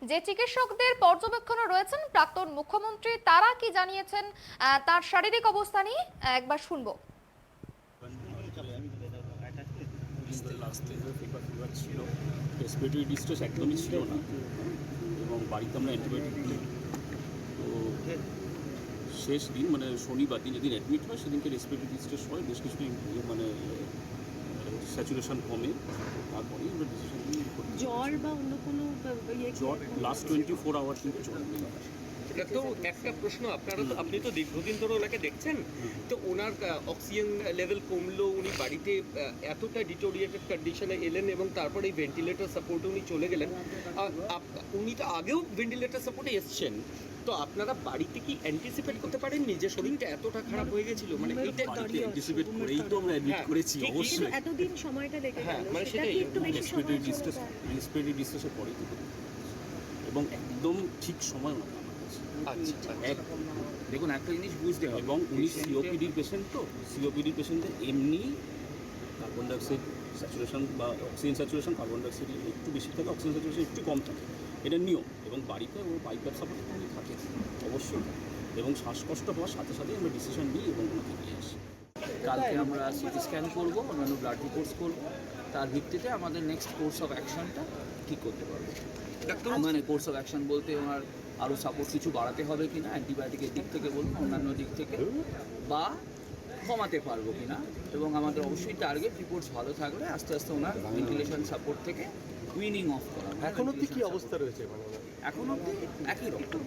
যে চিকিৎসকদের পর্যবেক্ষণে রয়েছেন প্রাক্তন মুখ্যমন্ত্রী, তারা কি জানিয়েছেন তার শারীরিক অবস্থা নিয়ে একবার শুনবো। ছিল, রেসপিরেটরি ডিস্ট্রেস একদমই ছিল না, এবং বাড়িতে আমরা অ্যান্টিবায়োটিক দিই। তো শেষ দিন মানে শনিবার দিন যেদিন অ্যাডমিট হয় সেদিনকে রেসপিরেটরি ডিস্ট্রেস হয়, বেশ কিছু মানে স্যাচুরেশন কমে, তারপরেই আমরা ডিসিশন নিই। জ্বর বা অন্য কোনো জ্বর লাস্ট 24 আওয়ার কিন্তু জ্বর নেই। তো একটা প্রশ্ন, আপনি তো দীর্ঘদিন ধরে ওনাকে দেখছেন, তো ওনার অক্সিজেন লেভেল কমলো, উনি বাড়িতে এতটা ডিটোরিয়েটেড কন্ডিশনে এলেন এবং তারপরে এই ভেন্টিলেটর সাপোর্টে উনি চলে গেলেন। উনি তো আগেও ভেন্টিলেটর সাপোর্টে এসছেন, তো আপনারা বাড়িতে কি অ্যান্টিসিপেট করতে পারেননি যে শরীরটা এতটা খারাপ হয়ে গেছিল? মানে এইটা অ্যান্টিসিপেট করেই তো আমরা অ্যাডমিট করেছি। অবশ্যই এতদিন সময়টা লেগে গেল, মানে সেটাই একটু বেশি রেসপিরেটরি ডিস্ট্রেসের পরেই তো এবং একদম ঠিক সময় না। আচ্ছা, দেখুন একটা জিনিস বুঝতে হবে, এবং উনি সিওপিডির পেশেন্ট, তো সিওপিডির পেশেন্টদের এমনি কার্বন ডাইঅক্সাইড স্যাচুরেশন বা অক্সিজেন স্যাচুরেশন কার্বন ডাইঅক্সাইড একটু বেশি থাকে, অক্সিজেন স্যাচুরেশন একটু কম থাকে, এটা নিয়ম। এবং বাড়িতে ও পাইপের সাপোর্ট উনি থাকে অবশ্যই, এবং শ্বাসকষ্ট হওয়ার সাথে সাথেই আমরা ডিসিশন নিই এবং ওনাকে নিয়ে আসি। কালকে আমরা সিটি স্ক্যান করবো, অন্যান্য ব্লাড রিপোর্টস করবো, তার ভিত্তিতে আমাদের নেক্সট কোর্স অফ অ্যাকশনটা ঠিক করতে পারবো। মানে কোর্স অফ অ্যাকশন বলতে ওনার আরও সাপোর্ট কিছু বাড়াতে হবে কি না, অ্যান্টিবায়োটিকের দিক থেকে বলুন, অন্যান্য দিক থেকে, বা কমাতে পারবো কি না। এবং আমাদের অবশ্যই টার্গেট রিপোর্টস ভালো থাকলে আস্তে আস্তে ওনার ভেন্টিলেশন সাপোর্ট থেকে উইনিং অফ করা। এখন অবধি কী অবস্থা রয়েছে? এখন অবধি একই রকম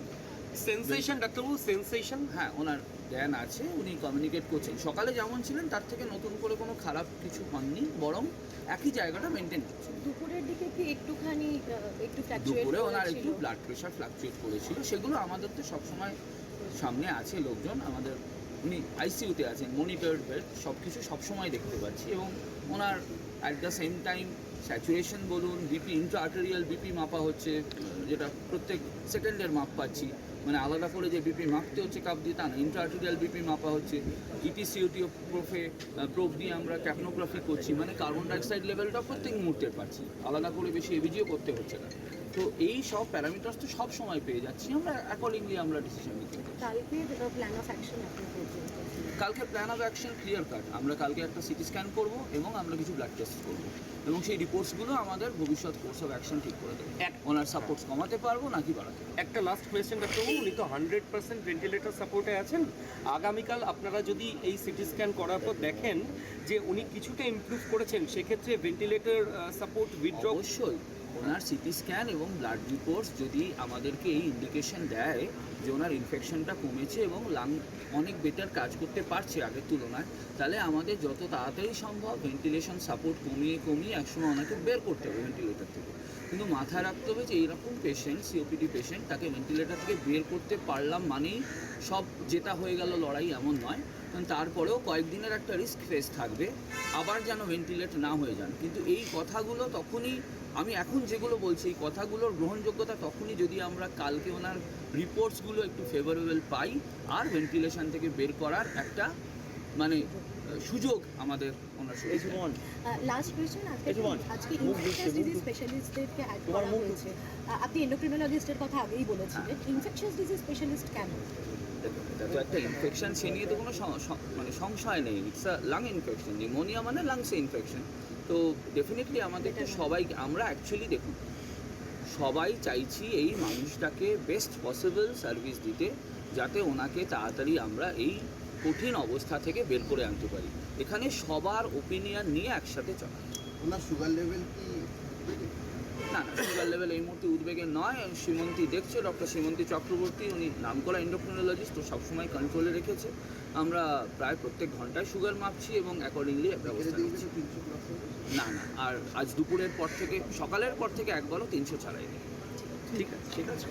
সেন্সেশন, ডাক্তারবাবু সেন্সেশন? হ্যাঁ, ওনার জ্ঞান আছে, উনি কমিউনিকেট করছেন। সকালে যেমন ছিলেন তার থেকে নতুন করে কোনো খারাপ কিছু হননি, বরং একই জায়গাটা মেনটেন করছেন। দুপুরের দিকে কি একটুখানি দুপুরে ওনার একটু ব্লাড প্রেশার ফ্লাকচুয়েট করেছিল, সেগুলো আমাদের তো সবসময় সামনে আছে লোকজন, আমাদের উনি আইসিইউতে আছেন, মনিটরড বেড, সব কিছু সবসময় দেখতে পাচ্ছি। এবং ওনার at the same time saturation বলুন, বিপি, ইন্ট্রা আর্টেরিয়াল বিপি মাপা হচ্ছে, যেটা প্রত্যেক সেকেন্ডের মাপ পাচ্ছি, মানে আলাদা করে যে বিপি মাপতে হচ্ছে কাপ দিয়ে তা না, ইন্ট্রা আর্টেরিয়াল বিপি মাপা হচ্ছে, ইটিসিওটি প্রোব দিয়ে আমরা ক্যাপনোগ্রাফি করছি, মানে কার্বন ডাইঅক্সাইড লেভেলটা প্রত্যেক মুহূর্তে পাচ্ছি, আলাদা করে বেশি এবিজিও করতে হচ্ছে না। তো এই সব প্যারামিটার্স তো সব সময় পেয়ে যাচ্ছি আমরা, অ্যাকর্ডিংলি আমরা ডিসিশন নিতে পারি। কালকে plan of action clear cut, আমরা কালকে একটা সিটি স্ক্যান করবো এবং আমরা কিছু ব্লাড টেস্ট করবো, এবং সেই রিপোর্টসগুলো আমাদের ভবিষ্যৎ কোর্স অফ অ্যাকশন ঠিক করে দেবে, ওনার সাপোর্টস কমাতে পারবো নাকি বাড়াতে। একটা লাস্ট কোয়েশ্চেন ডাক্তারবাবু, উনি তো 100% ভেন্টিলেটর সাপোর্টে আছেন। আগামীকাল আপনারা যদি এই সিটি স্ক্যান করার পর দেখেন যে উনি কিছুটা ইমপ্রুভ করেছেন, সেক্ষেত্রে ভেন্টিলেটর সাপোর্ট উইথড্র? অবশ্যই ওনার সিটি স্ক্যান এবং ব্লাড রিপোর্টস যদি আমাদেরকে এই ইন্ডিকেশন দেয় যে ওনার ইনফেকশনটা কমেছে এবং লাং অনেক বেটার কাজ করতে পারছে আগের তুলনায়, তাহলে আমাদের যত তাড়াতাড়ি সম্ভব ভেন্টিলেশন সাপোর্ট কমিয়ে একসময় ওনাকে বের করতে হবে ভেন্টিলেটর থেকে। কিন্তু মাথায় রাখতে হবে যে এইরকম পেশেন্ট, সিওপিডি পেশেন্ট, তাকে ভেন্টিলেটর থেকে বের করতে পারলাম মানেই সব জেতা হয়ে গেল লড়াই, এমন নয়। কারণ তারপরেও কয়েকদিনের একটা রিস্ক ফেস থাকবে, আবার যেন ভেন্টিলেট না হয়ে যান। কিন্তু এই কথাগুলো তখনই, আমি এখন যেগুলো বলছি এই কথাগুলোর গ্রহণযোগ্যতা তখনই যদি আমরা কালকে ওনার রিপোর্টসগুলো একটু ফেভারেবল পাই, আর ভেন্টিলেশন থেকে বের করার একটা মানে সুযোগ আমাদের ওনার। লাস্ট কোয়েশ্চেন, আজকে ইনফেকশাস ডিজিজ স্পেশালিস্টদেরকে অ্যাড করা হয়েছে। আপনি এন্ডোক্রিনোলজিস্টের কথা আগেই বলেছিলেন, ইনফেকশাস ডিজিজ স্পেশালিস্ট কেন? এটা তো একটা ইনফেকশন, সে নিয়ে তো কোনো মানে সংশয় নেই। It's a lung infection, pneumonia মানে লাংসে ইনফেকশন। তো ডেফিনেটলি আমাদেরকে সবাই, আমরা অ্যাকচুয়ালি দেখুন সবাই চাইছি এই মানুষটাকে বেস্ট পসিবল সার্ভিস দিতে, যাতে ওনাকে তাড়াতাড়ি আমরা এই কঠিন অবস্থা থেকে বের করে আনতে পারি। এখানে সবার ওপিনিয়ন নিয়ে একসাথে চলা। ওনার সুগার লেভেল কি? না না, সুগার লেভেল এই মুহূর্তে উদ্বেগের নয়। শ্রীমন্তী দেখছে, ডক্টর শ্রীমন্তী চক্রবর্তী, উনি নামকরা এন্ডোক্রিনোলজিস্ট, তো সবসময় কন্ট্রোলে রেখেছে। আমরা প্রায় প্রত্যেক ঘন্টায় সুগার মাপছি এবং অ্যাকর্ডিংলি ব্যবস্থা নিচ্ছি। না না, আর আজ দুপুরের পর থেকে, সকালের পর থেকে একবারও 300 ছাড়াই নেই। ঠিক আছে, ঠিক আছে।